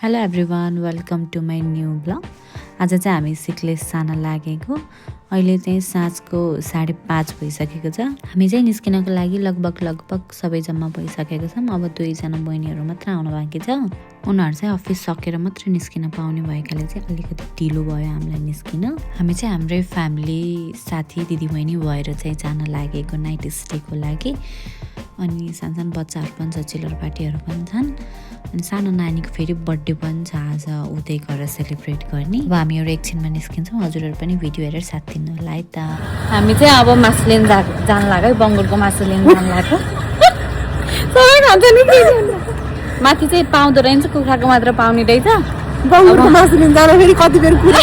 Hello everyone, welcome to my new blog. आज चाहिँ हामी सिक्लेस जान लागेको। अहिले चाहिँ साँझको 5:30 भइसकेको छ। हामी चाहिँ निस्किनको लागि लगभग सबै जम्मा भइसकेको छौँ। अब 2जना बहिनीहरू मात्र आउनु बाँकी छ। उनीहरू चाहिँ अफिस सकेर मात्र निस्किन पाउने भएकाले चाहिँ अलिकति ढिलो भयो हामीलाई निस्किन। हामी चाहिँ हाम्रै फ्यामिली साथी दिदीबहिनी भएर चाहिँ जान लागेको नाइट स्टेको लागि। अनि सानो बच्चाहरू पनि छ, चिल्लर पार्टीहरू पनि छन्। अनि सानो नानीको फेरि बर्थडे पनि छ आज, उतै गएर सेलिब्रेट गर्ने। अब हामी एउटा एकछिनमा निस्किन्छौँ, हजुरहरू पनि भिडियो हेरेर साथ दिनु होला है त। हामी चाहिँ अब मासु लिन जान लाग्यो, बङ्गुरको मासु लिन जान लाग्यो। सबै खान्छ नि, माथि चाहिँ पाउँदो रहेछ, कुखुराको मात्र पाउने रहेछ। बङ्गुरको मासु लिन जाँदा फेरि कति बेर कुरा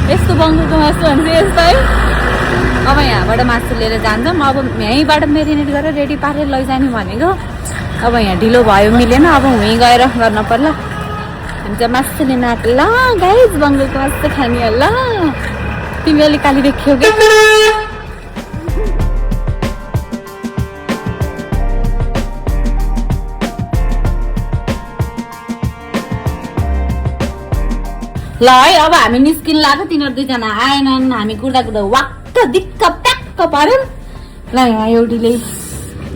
यस्तो बङ्गुरको मासु भन्छ यस्तो है। अब यहाँबाट मासु लिएर जान्छौँ। अब यहीँबाट मेरिनेट गरेर रेडी पारेर लैजाने भनेको। अब यहाँ ढिलो भयो, मिलेन। अब वहीँ गएर गर्न पर्ला। हामी चाहिँ मासु लिन आएको। ल गाइज, बङ्गुरको मासु खाने होला। तिमी अलिक काली देखियो कि? ल है, अब हामी निस्किन लाग्यो। तिनीहरू 2जना आएनन्। हामी कुर्दा वाक्क दिक्क प्याक्क पर्यो। ल यहाँ एउटीले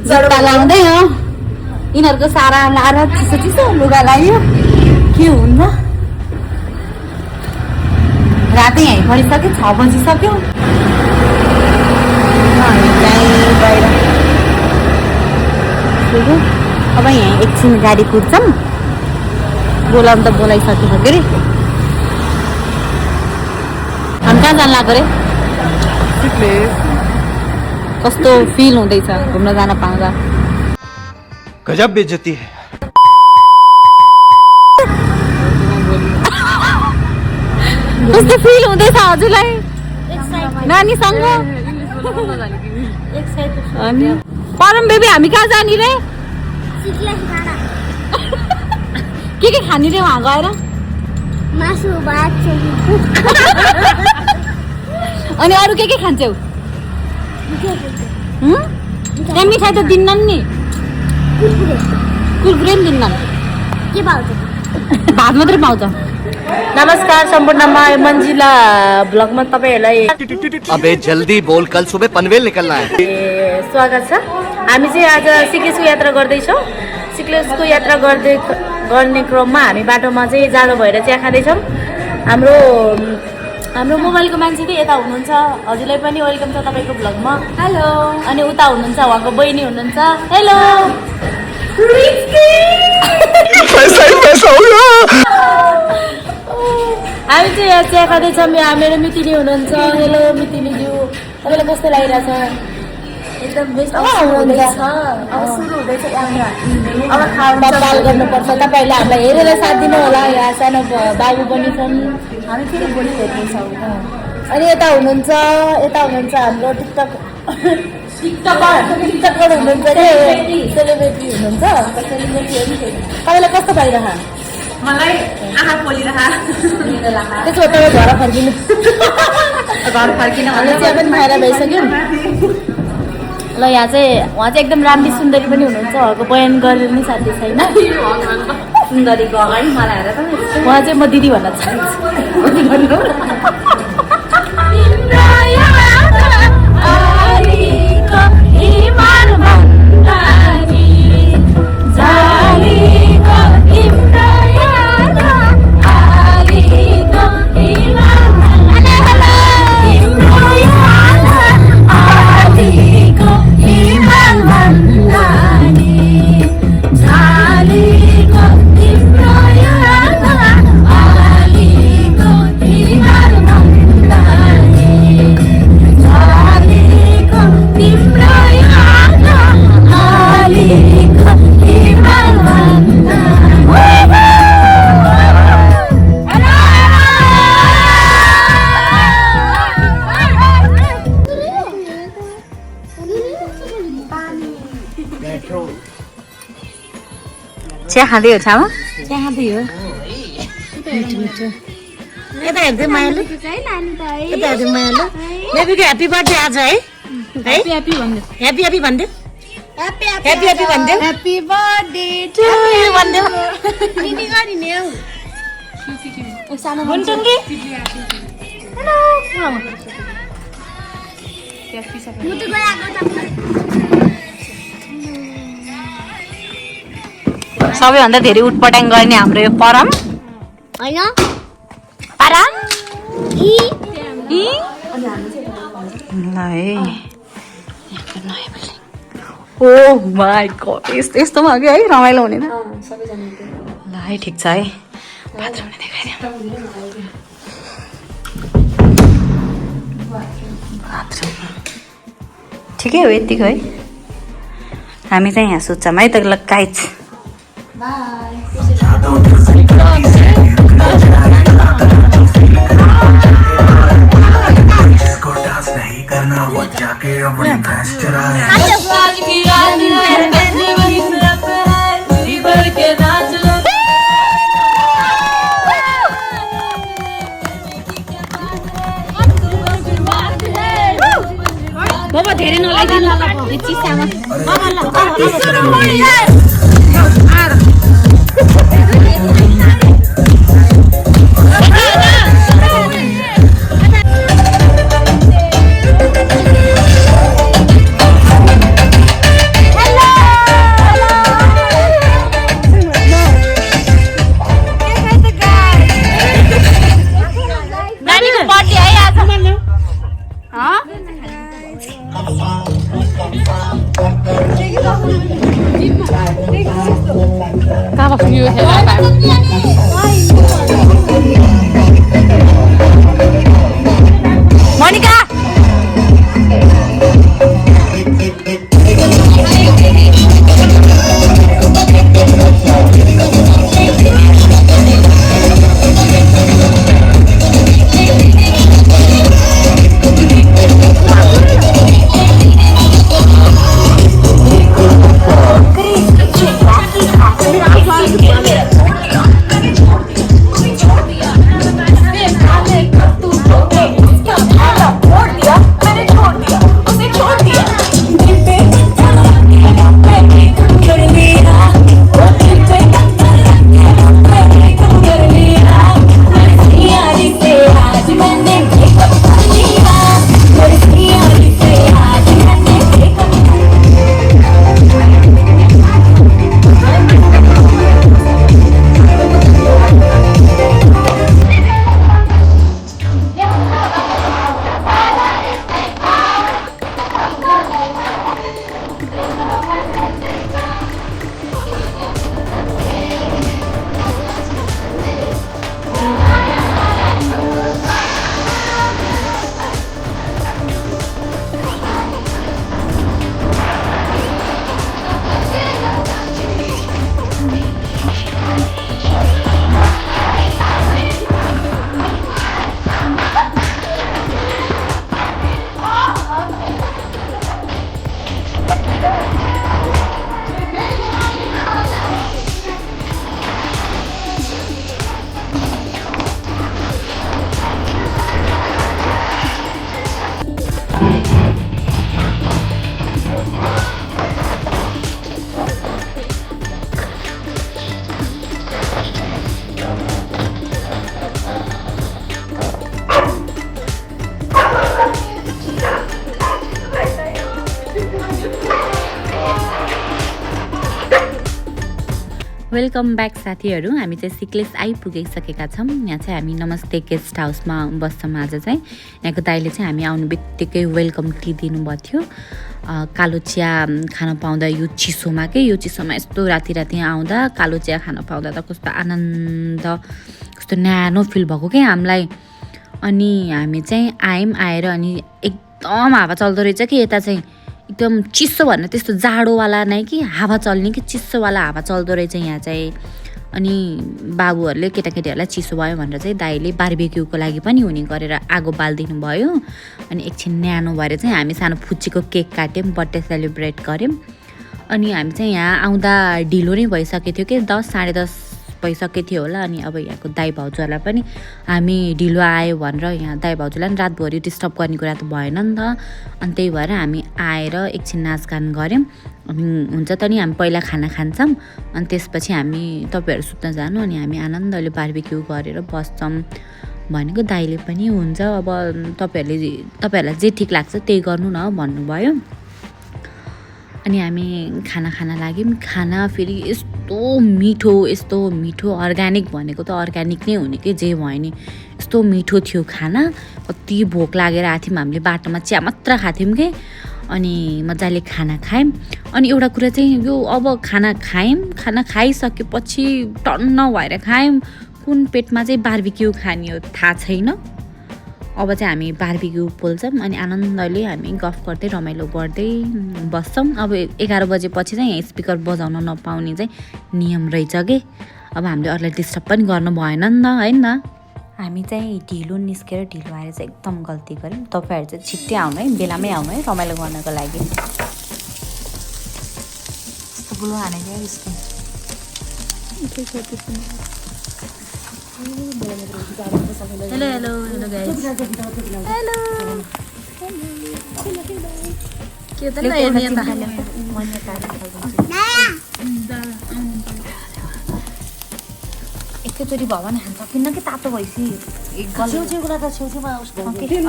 जुत्ता लाउँदै हो, यिनीहरूको सारा लाएर चिसो चिसो लुगा लगायो। के हुन्छ, राति यहीँ पढिसक्यो, 6 बजिसक्यो। हामी चाहिँ बाहिर अब यहीँ एकछिन गाडी कुद्छौँ। बोलाउनु त बोलाइसकेको के अरे। हामी कहाँ जान लाग्यो अरे? कस्तो फिल हुँदैछ घुम्न जान पाउँदा? गजब बेइज्जती है। कस्तो फिल हुँदैछ हजुरलाई नानीसँग? परम बेबी, हामी कहाँ जाने रे? के खाने रे वहाँ गएर? मासु भात अनि अरू के खान्छौ? मिठाई त दिन्नन् नि, कुरकुरे पनि दिन्नन्। के पाउँछ? भात मात्रै पाउँछ। नमस्कार सम्पूर्णमा मन्जिला ब्लगमा तपाईहरुलाई अबे जल्दी बोल, कल सुबह पनवेल निकलना है। स्वागत छ। हामी चाहिँ आज सिक्लेसको यात्रा गर्दैछौँ। सिक्लेसको यात्रा गर्ने क्रममा हामी बाटोमा चाहिँ जाडो भएर चिया खाँदैछौँ। हाम्रो मोबाइलको मान्छे चाहिँ यता हुनुहुन्छ, हजुरलाई पनि वेलकम छ तपाईँको ब्लगमा। हेलो। अनि उता हुनुहुन्छ उहाँको बहिनी हुनुहुन्छ। हेलो। हामी चाहिँ यहाँ चिया खाँदैछौँ। यहाँ मेरो मितिनी हुनुहुन्छ। हेलो मितिनीज्यू, तपाईँलाई कस्तो लागिरहेछ? एकदम बेस्ट। अब सुरु हुँदैछ अब खाल गर्नुपर्छ। तपाईँहरूले हामीलाई हेरेर साथ दिनु होला। यहाँ सानो बाबु पनि छन्। हामी फेरि भोलि भेट्नेछौँ। अनि यता हुनुहुन्छ हाम्रो टिकटकर हुनुहुन्छ अरे, सेलिब्रेटी हुनुहुन्छ। तपाईँलाई कस्तो भइरह? मलाई आँखा पोलिरह। त्यसो भए तपाईँ घर फर्किनु भने चिया पनि खाएर भइसक्यो। ल यहाँ चाहिँ उहाँ चाहिँ एकदम राम्री सुन्दरी पनि हुनुहुन्छ। उहाँको बयान गरेर पनि साथी छैन। सुन्दरीको अगाडि मलाई हेरेर उहाँ चाहिँ म दिदी भन्न चाहन्छु। चिया खाँदै हो छामा? चिया खाँदै हो। यता हेर्दै मायालु, यता हेर्दै मायालु। बेबीको ह्याप्पी बर्थडे आज है? ह्याप्पी भन्नु। ह्याप्पी भनिदियो। ह्यापी ह्यापी भन्दियो ह्यापी बर्थडे टु यु भन्दियो निनी गरिने हौ ओ सानो मुन्टुङ्गी हेलो मुटु गएको सबैभन्दा धेरै उटपटाङ गर्ने हाम्रो यो परम हैन परम इ ल है ओ माई गड यस्तो भयो कि है रमाइलो हुने त ल है ठिक छ है बाथरुमले देखाइदिउँ ठिकै हो यतिको है हामी चाहिँ यहाँ सुत्छौँ है त ल गाइज नहीं करना वो जाके अपनी भैंस चराए बाबा धेरै नलाइदिनु ल चिसामा मोनिका वेलकम ब्याक साथीहरू हामी चाहिँ सिक्लेस आइपुगिसकेका छौँ यहाँ चाहिँ हामी नमस्ते गेस्ट हाउसमा बस्छौँ आज चाहिँ यहाँको दाइले चाहिँ हामी आउनु बित्तिकै वेलकम टी दिनुभएको थियो कालो चिया खान पाउँदा यो चिसोमा यो चिसोमा यस्तो राति राति आउँदा कालो चिया खान पाउँदा त कस्तो आनन्द कस्तो न्यानो फिल भएको क्या हामीलाई अनि हामी चाहिँ आएर अनि एकदम हावा चल्दो रहेछ कि यता चाहिँ एकदम चिसो भन्ने त्यस्तो जाडोवाला नै कि हावा चल्ने कि चिसोवाला हावा चल्दो रहेछ यहाँ चाहिँ अनि बाबुहरूले केटाकेटीहरूलाई चिसो भयो भनेर चाहिँ दाइले बार्बिक्यूको लागि पनि हुने गरेर आगो बालिदिनु भयो अनि एकछिन न्यानो भएर चाहिँ हामी सानो फुच्चीको केक काट्यौँ बर्थडे सेलिब्रेट गऱ्यौँ अनि हामी चाहिँ यहाँ आउँदा ढिलो नै भइसकेको थियो कि 10 साढे 10 भइसकेको थियो होला। अनि अब यहाँको दाइ भाउजूहरूलाई पनि हामी ढिलो आयो भनेर यहाँ दाइ भाउजूलाई पनि रातभरि डिस्टर्ब गर्ने कुरा त भएन नि त। अनि त्यही भएर हामी आएर एकछिन नाचगान गऱ्यौँ। अनि हुन्छ त नि हामी पहिला खाना खान्छौँ अनि त्यसपछि हामी तपाईँहरू सुत्न जानु अनि हामी आनन्दले बार्बिक्यू गरेर बस्छौँ भनेको। दाइले पनि हुन्छ अब तपाईँहरूलाई जे ठिक लाग्छ त्यही गर्नु न भन्नुभयो। अनि हामी खाना लाग्यौँ। खाना फेरि यस्तो मिठो अर्ग्यानिक भनेको त अर्ग्यानिक नै हुने कि जे भयो नि, यस्तो मिठो थियो खाना। कति भोक लागेर आएको थियौँ हामीले, बाटोमा चिया मात्र खाएको थियौँ कि। अनि मजाले खाना खायौँ। अनि एउटा कुरा चाहिँ यो अब खाना खाइसकेपछि टन्न भएर खायौँ, कुन पेटमा चाहिँ बार्बिक्यू खाने हो थाहा छैन। अब चाहिँ हामी बार्बिक्यू पोल्छौँ अनि आनन्दले हामी गफ गर्दै रमाइलो गर्दै बस्छौँ। अब 11 बजेपछि चाहिँ यहाँ स्पिकर बजाउन नपाउने चाहिँ नियम रहेछ कि। अब हामीले अरूलाई डिस्टर्ब पनि गर्नु भएन नि त, होइन। हामी चाहिँ ढिलो निस्केर ढिलो आएर चाहिँ एकदम गल्ती गऱ्यौँ। तपाईँहरू चाहिँ छिट्टै आउनु है, बेलामै आउनु है रमाइलो गर्नको लागि। यस्तो बुलो हानेको यसको हेलो गाइस, हेलो के त एकैचोटि भयो भने खान सकिन्न कि तातो भएपछि छेउछेउको त छेउछेउमा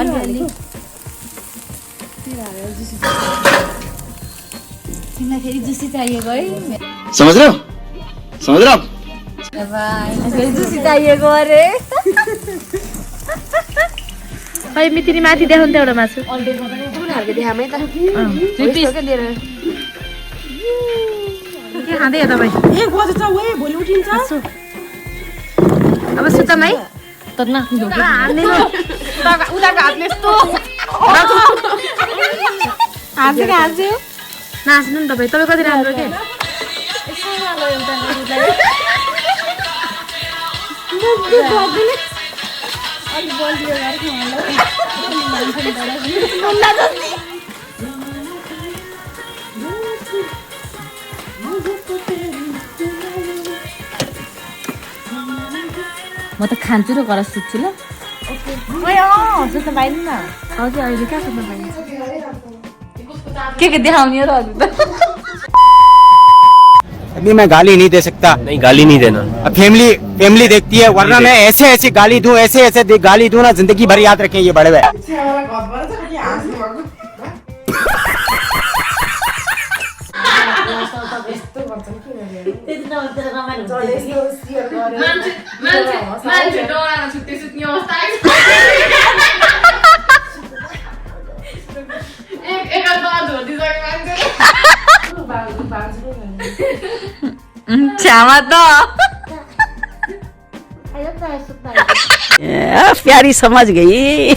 अलिअलि तिमीलाई फेरि जुसी चाहिएको है, समझ रहे हो फेरि जुसी चाहिएको अरे। खै मितिनी माथि देखाउनु त एउटा मासु के खाँदै हो तपाईँ? अब सुतम है, उनीहरूको हातले यस्तो नाच्नु नि तपाईँ कति राम्रो के। म त खान्छु र गर सुत्छु ल। सुत्न पाइनु न। हजुर अहिले कहाँ सुत्न पाइन्छ? के देखाउने हो र हजुर त? अभी मैं गाली नहीं दे सकता। नहीं, गाली नहीं देना। अब फैमिली देखती है, वरना मैं ऐसे गाली दूं, ऐसे गाली दूं ना, जिंदगी भर याद रखें ये बड़े हुए। प्यारी समझ गई।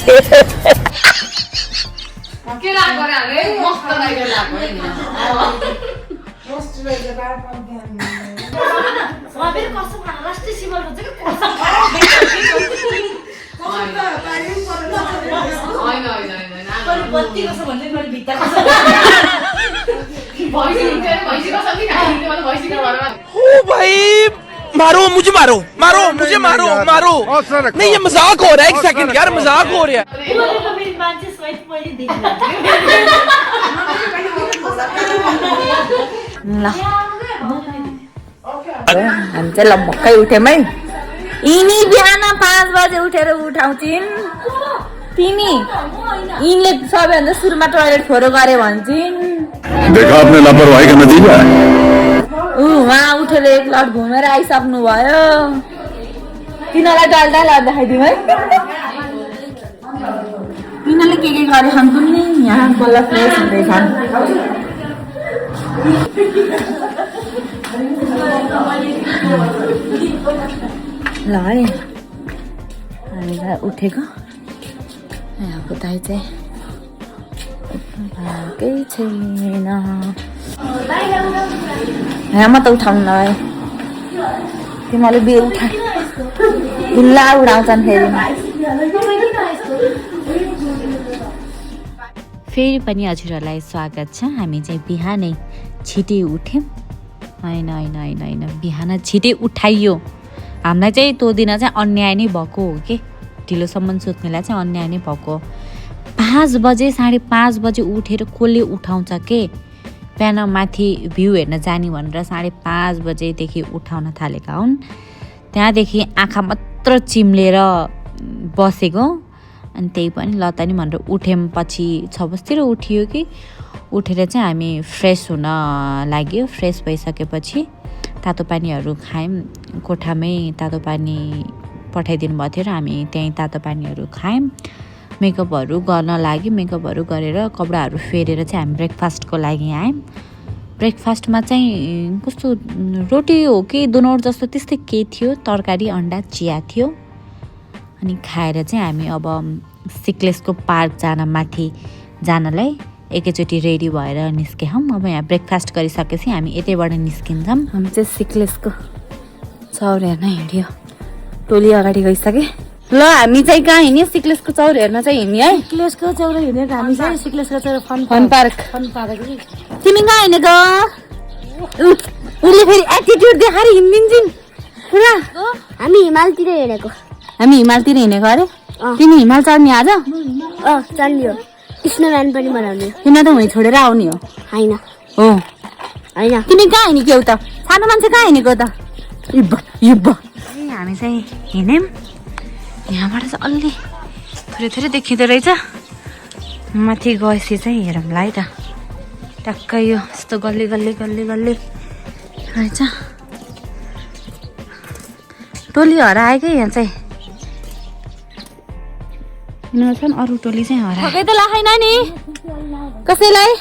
भाई मारो मुझे, मारो नहीं, ये मजाक हो रहा है। एक सेकंड यार, मजाक हो रहा है। हामी चाहिँ लम्बक्कै उठ्यौँ है। यिनी बिहान 5 बजे उठेर उठाउँछिन्। तिमी यिनले सबैभन्दा सुरुमा टोयलेट फोरो गरे भन्छन्। देखा आपने लापरवाही का नतीजा है। उहाँ उठेर एक लट घुमेर आइसक्नु भयो। तिनीहरूलाई डल्टा लड्दाखेरि है तिनीहरूले के गरे खान्छन् नि, यहाँ बल्ल फ्रेस हुँदैछन्। ल है हामी उठेको। यहाँको दाइ चाहिँ भएकै छैन। यहाँ मात्र उठाउनु न है, तिमीहरूले बिहे उठा खुल्ला उडाउँछन् फेरि। फेरि पनि हजुरहरूलाई स्वागत छ। हामी चाहिँ बिहानै छिटै उठ्यौँ। होइन बिहान छिटै उठाइयो हामीलाई चाहिँ त्यो दिन चाहिँ अन्याय नै भएको हो कि ढिलोसम्म सुत्नेलाई चाहिँ अन्याय नै भएको 5 बजे 5:30 बजे उठेर कसले उठाउँछ के बिहान माथि भ्यू हेर्न जाने भनेर 5:30 बजेदेखि उठाउन थालेका हुन् त्यहाँदेखि आँखा मात्र चिम्लेर बसेको अनि त्यही पनि लता नि भनेर उठ्यौँ पछि 6 बजीतिर उठियो कि उठेर चाहिँ हामी फ्रेस हुन लाग्यो फ्रेस भइसकेपछि तातो पानीहरू खायौँ कोठामै तातो पानी पठाइदिनु भएको थियो र हामी त्यहीँ तातो पानीहरू खायौँ मेकअपहरू गर्न लागि मेकअपहरू गरेर कपडाहरू फेरेर चाहिँ हामी ब्रेकफास्टको लागि आयौँ ब्रेकफास्टमा चाहिँ कस्तो रोटी हो कि दुनौट जस्तो त्यस्तै के थियो तरकारी अन्डा चिया थियो अनि खाएर चाहिँ हामी अब सिक्लेसको पार्क माथि जानलाई एकैचोटि रेडी भएर निस्क्यौँ अब यहाँ ब्रेकफास्ट गरिसकेपछि हामी यतैबाट निस्किन्छौँ हामी चाहिँ सिक्लेसको चौर हेर्न हिँड्यो टोली अगाडि गइसके ल हामी चाहिँ कहाँ हिँड्यो सिक्लेसको चौर हेर्न चाहिँ हिँड्यो है सिक्लेसको चौर हिँडेको हामी चाहिँ सिक्लेसको चौर फन पार्क तिमी कहाँ हिँडेको उसले फेरि एटिट्युड देखाएर हिँडिदिन्छन् पुरा हामी हिमालतिर हिँडेको हामी हिमालतिर हिँडेको अरे तिमी हिमाल चढ्ने आज चल्यो स्नोम्यान पनि बनाउने तिमीलाई त हुँ छोडेर आउने हो होइन हो होइन तिमी कहाँ हिँडेको त सानो मान्छे कहाँ हिँडेको त युब्ब हामी चाहिँ हिँड्यौँ यहाँबाट चाहिँ अलि थोरै थोरै देखिँदो रहेछ माथि गएपछि चाहिँ हेरौँला है त टक्कै यो यस्तो गल्ली गल्ली गल्ली गल्ली रहेछ टोली हरायो कि यहाँ चाहिँ छन् अरू टोली चाहिँ हरायो त लाखैन नि कसैलाई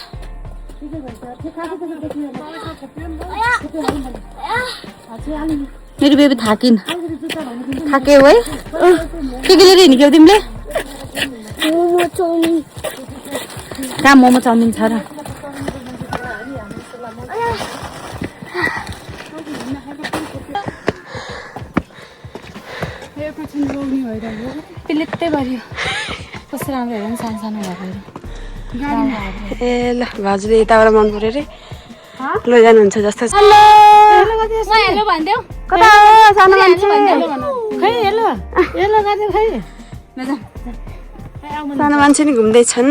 मेरो बेबी थाक्यो है के लिएर हिँडेको तिमीले कहाँ मोमो चाउमिन छ र पिलित्तै भरियो कस्तो राम्रो हेर नि सानो सानो घरहरू ए ल भाउजूले यताबाट मन पऱ्यो रे लैजानुहुन्छ जस्तो छ हेलो भन्देऊ कता सानो मान्छे खै हेलो हेलो गर्दै खै सानो मान्छे नि घुम्दैछन्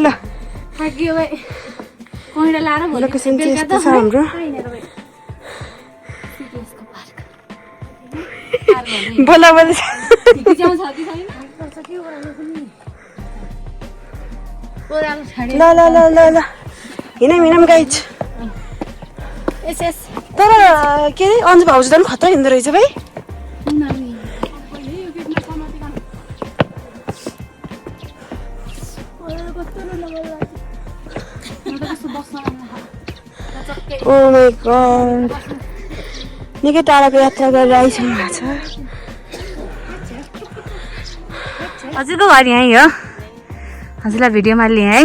ल थाकियो भाइ कोइडा लाएर लोकेसन चाहिँ यस्तो छ हाम्रो बोला बोला ल ल ल ल ल हिँडौँ गाइज तर के अरे अन्जु भाउजू त पनि खतरा हिँड्दो रहेछ भाइ ओ माई गॉड निकै टाढाको यात्रा गरेर आइसक्नु भएको छ हजुरको घर यहीँ हो हजुरलाई भिडियोमा लिएँ है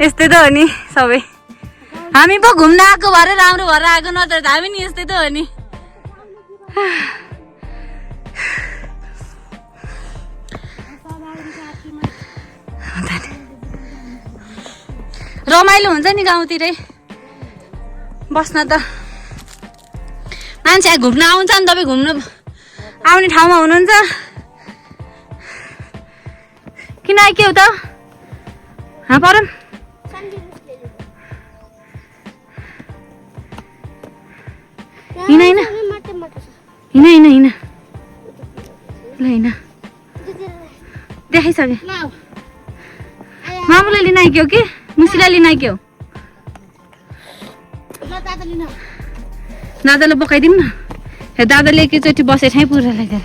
यस्तै त हो नि सबै हामी पो घुम्न आएको भएर राम्रो भएर आएको नत्र त हामी नि यस्तै त हो नि रमाइलो हुन्छ नि गाउँतिरै बस्न त मान्छे घुम्न आउँछ नि तपाईँ घुम्नु आउने ठाउँमा हुनुहुन्छ किन आइक्यौ त परम हिँड हिँड हिँड हिँड हिँड ल हिँड देखाइसके मामुलाई लिन आइक्यौ कि मुसीलाई लिन आइक्यौ दादालाई बोकाइदिउँ न दादाले एकैचोटि बसे ठाउँ पुरा लगाएर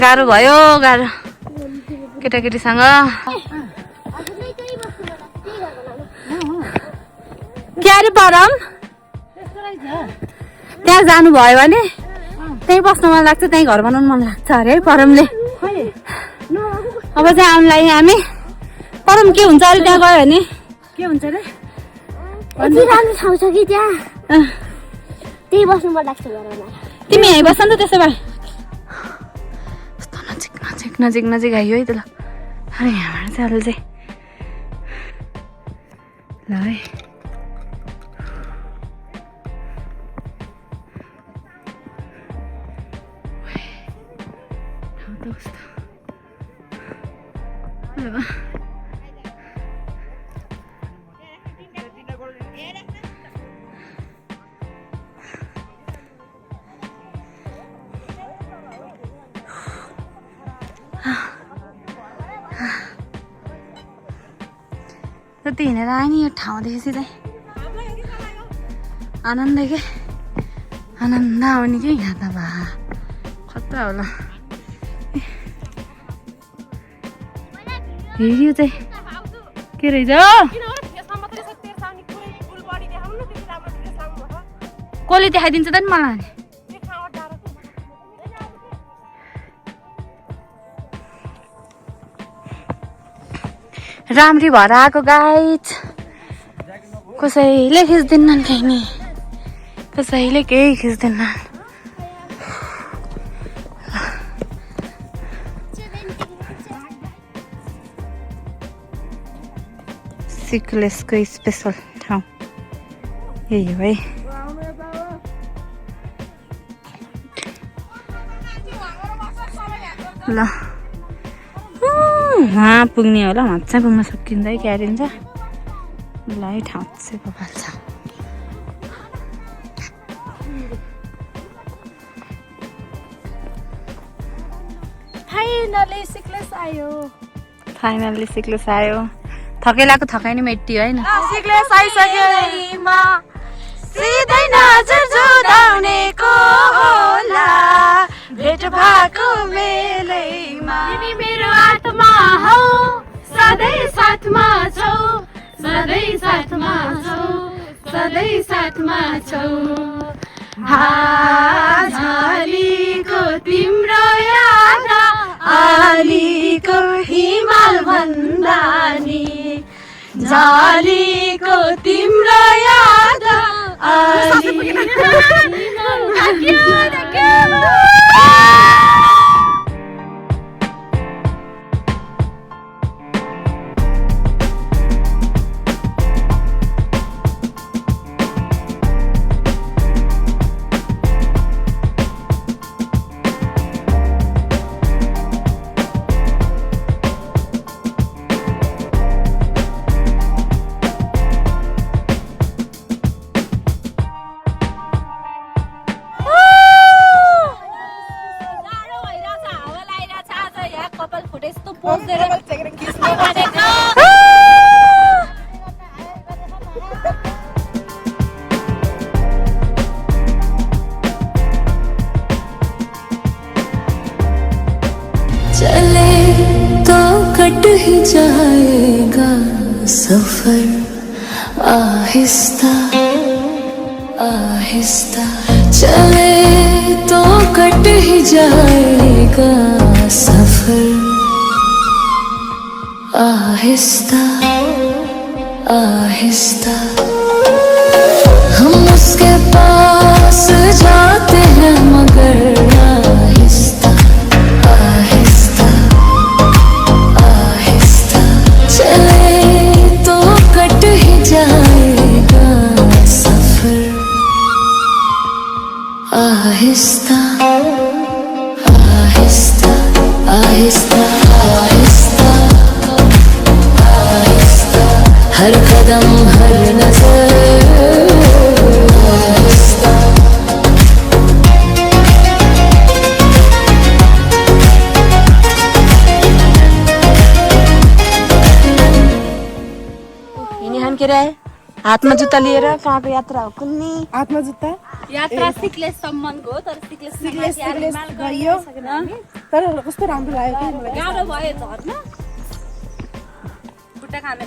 गाह्रो भयो गाह्रो केटाकेटीसँग के अरे परम त्यहाँ जानुभयो भने त्यहीँ बस्नु मन लाग्छ त्यहीँ घर बनाउनु मन लाग्छ अरे है परमले अब चाहिँ आउनु लागि हामी परम के हुन्छ अरे त्यहाँ गयो भने के हुन्छ रे राम्रो ठाउँ छ कि त्यहाँ त्यही बस्नु मन लाग्छ घरमा तिमी यहीँ बस्छ नि त त्यसो भए कस्तो नजिक नजिक नजिक नजिक आइयो है त ल अरे यहाँबाट चाहिँ अहिले चाहिँ ल है जति हिँडेर आयो नि यो ठाउँदेखि सिधै आनन्द के आनन्द आउने कि यहाँ त भा खतरा होला यो चाहिँ के रहेछ कसले देखाइदिन्छ त नि मलाई राम्री भएर आएको गाइज कसैले खिच्दैनन् केही नि कसैले केही खिच्दैनन् सिक्लेसको स्पेसल ठाउँ यही हो है ल वहाँ पुग्ने होला वहाँ चाहिँ पुग्न सकिँदै क्यारिन्छ ल है ठाउँ चाहिँ कपाल छ फाइनली सिक्लेस आयो थकेलाको थकाइ नि मेटियो होइन सिक्लेस आइसक्यो सिधै नजर जुदाउनेको होला भेट भएको बेलैमा तिमी मेरो आत्मा हौ सधैँ साथमा छौ सधैँ साथमा छौ सधैँ साथमा छौ झालीको तिम्रो याद आलीको हिमाल भन्दा नि झालीको तिम्रो याद चले तो कट ही जाएगा सफर आहिस्ता आहिस्ता चले तो कट ही जाएगा सफर आहिस्ता आहिस्ता हम उसके पास जाते हैं मगर आहिस्ता आहिस्ता आहिस्ता चले तो कट ही जाएगा सफर आहिस्ता आहिस्ता आहिस्ता आहिस्ता आहिस्ता हर कदम हर नजर आहिस्ता के रे हातमा जुत्ता लिएर कहाँको यात्रा हो कुन्नी हातमा जुत्ता यात्रा सिक्लेससम्मको तर सिक्लेस गयो तर कस्तो राम्रो लाग्यो कि मलाई गाह्रो भयो झर्न खुट्टा खाने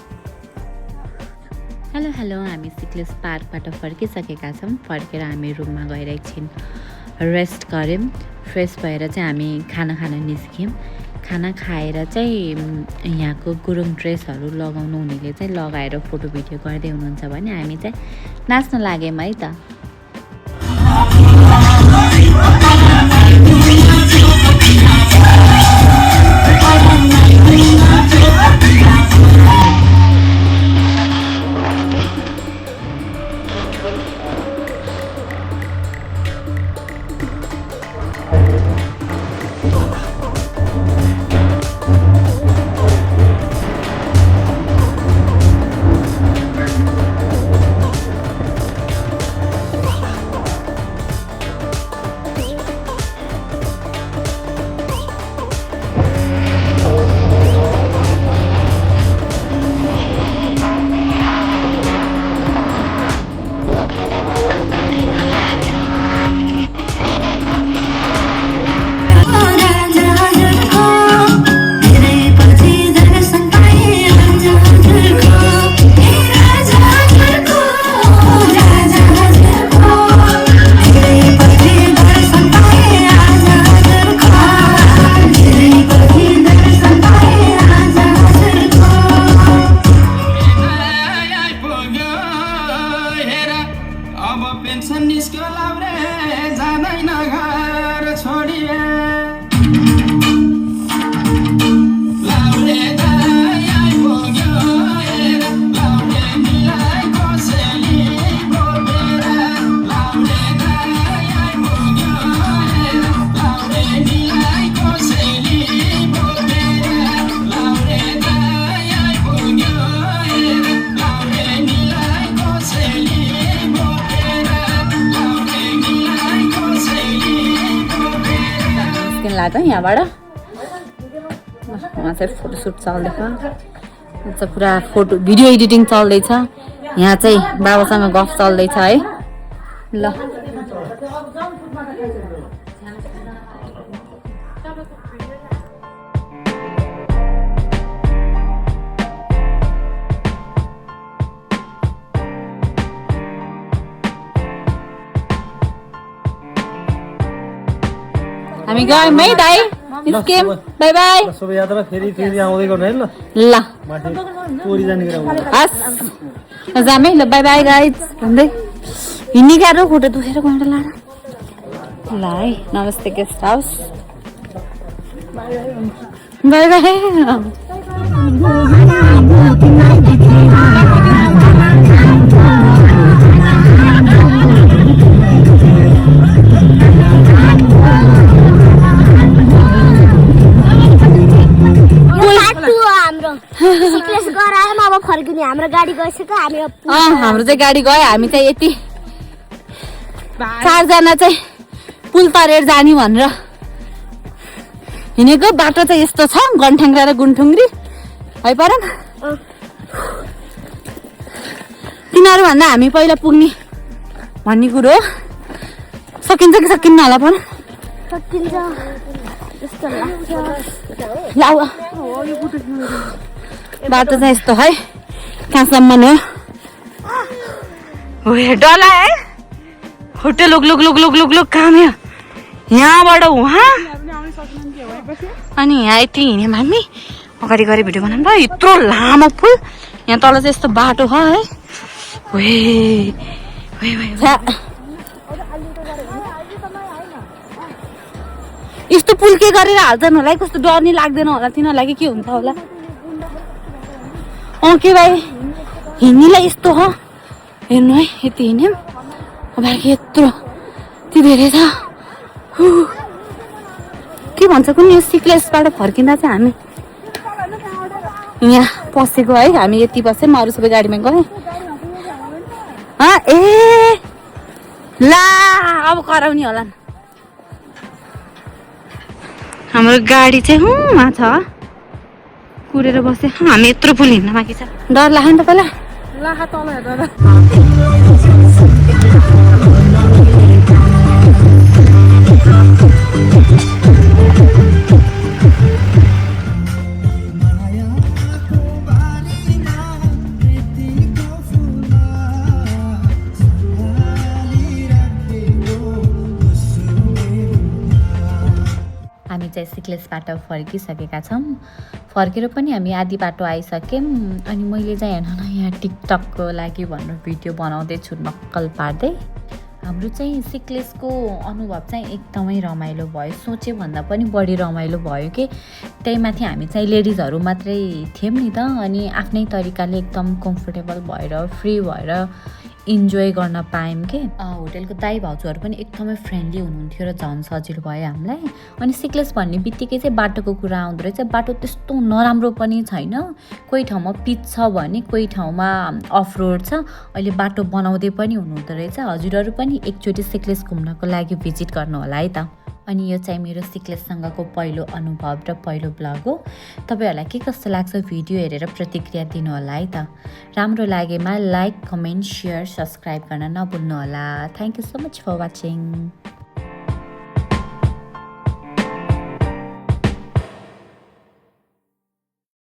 हेलो हेलो हामी सिक्लेस पार्कबाट फर्किसकेका छौँ फर्केर हामी रुममा गएर एकछिन रेस्ट गऱ्यौँ फ्रेस भएर चाहिँ हामी खाना खान निस्क्यौँ खाना खाएर चाहिँ यहाँको गुरुङ ड्रेसहरू लगाउनु हुनेले चाहिँ लगाएर फोटो भिडियो गर्दै हुनुहुन्छ भने हामी चाहिँ नाच्न लाग्यौँ है त। यहाँबाट उहाँ चाहिँ फोटोसुट चल्दैछ, पुरा फोटो भिडियो एडिटिङ चल्दैछ। यहाँ चाहिँ बाबासँग गफ चल्दैछ है। ल हामी गयौँ है दाइ, निस्क्यौँ, बाई बाई। यात्रा फेरि आउँदै गर्नु है। ल हस् जाम है। ल बाई बाई गाइज भन्दै हिँड्ने गाह्रो, खुट्टा दुखेर गएर लाएर। ल है, नमस्ते गेस्ट हाउस, बाई बाई। हाम्रो गाडी गइसक्यो, हाम्रो चाहिँ गाडी गयो। हामी चाहिँ यति 4 जना चाहिँ पुल तरेर जाने भनेर हिँडेको। बाटो चाहिँ यस्तो छ, गन्ठाङ्ग्रा र गुन्ठुङ्ग्री है पर। तिनीहरू भन्दा हामी पहिला पुग्ने भन्ने कुरो हो। सकिन्छ कि सकिन्न होला पर? सकिन्छ जस्तो लाग्छ। बाटो चाहिँ यस्तो है, कहाँसम्म हो डला है। खुट्टे look look look look look look काम यहाँबाट उहाँ अनि यहाँ यति हिँड्यौँ हामी। अगाडि गएर भिडियो बनाउनु भयो। यत्रो लामो पुल, यहाँ तल चाहिँ यस्तो बाटो छ है। यस्तो पुल के गरेर हाल्छन् होला, कस्तो डर नि लाग्दैन होला तिनीहरूलाई कि के हुन्छ होला। के भाइ हिँड्नेलाई यस्तो हो, हेर्नु है। यति हिँड्यौँ, बाँकी यत्रो यति धेरै छ। के भन्छ कुनै सिक्लेसबाट फर्किँदा चाहिँ हामी यहाँ पसेको है। हामी यति बस्यौँ, अरू सबै गाडीमा गएँ। ए ला अब कराउने होला। हाम्रो गाडी चाहिँ वहाँ छ, कुरेर बस्यो। हामी यत्रो पुल हिँड्न बाँकी छ। डर लाग्यो नि त पहिला। चाहिँ सिक्लेसबाट फर्किसकेका छौँ। फर्केर पनि हामी आधी बाटो आइसक्यौँ। अनि मैले चाहिँ हेर्न न यहाँ टिकटकको लागि भनेर भिडियो बनाउँदैछु नक्कल पार्दै। हाम्रो चाहिँ सिक्लेसको अनुभव चाहिँ एकदमै रमाइलो भयो, सोचे भन्दा पनि बढी रमाइलो भयो कि त्यही माथि हामी चाहिँ लेडिजहरू मात्रै थियौँ नि त। अनि आफ्नै तरिकाले एकदम कम्फोर्टेबल भएर फ्री भएर इन्जोय गर्न पायौँ कि। होटेलको दाइ भाउजूहरू पनि एकदमै फ्रेन्डली हुनुहुन्थ्यो र झन् सजिलो भयो हामीलाई। अनि सिक्लेस भन्ने बित्तिकै चाहिँ बाटोको कुरा आउँदो रहेछ। बाटो त्यस्तो नराम्रो पनि छैन, कोही ठाउँमा पिच छ भने कोही ठाउँमा अफ रोड छ। अहिले बाटो बनाउँदै पनि हुनुहुँदो रहेछ। हजुरहरू पनि एकचोटि सिक्लेस घुम्नको लागि भिजिट गर्नु होला है त। अनि यो चाहिँ मेरो सिक्लेससँगको पहिलो अनुभव र पहिलो ब्लग हो। तपाईँहरूलाई के कस्तो लाग्छ भिडियो हेरेर प्रतिक्रिया दिनु होला है त। राम्रो लागेमा लाइक, कमेन्ट, सेयर, सब्सक्राइब गर्न नभुल्नु होला। Thank you so much for watching.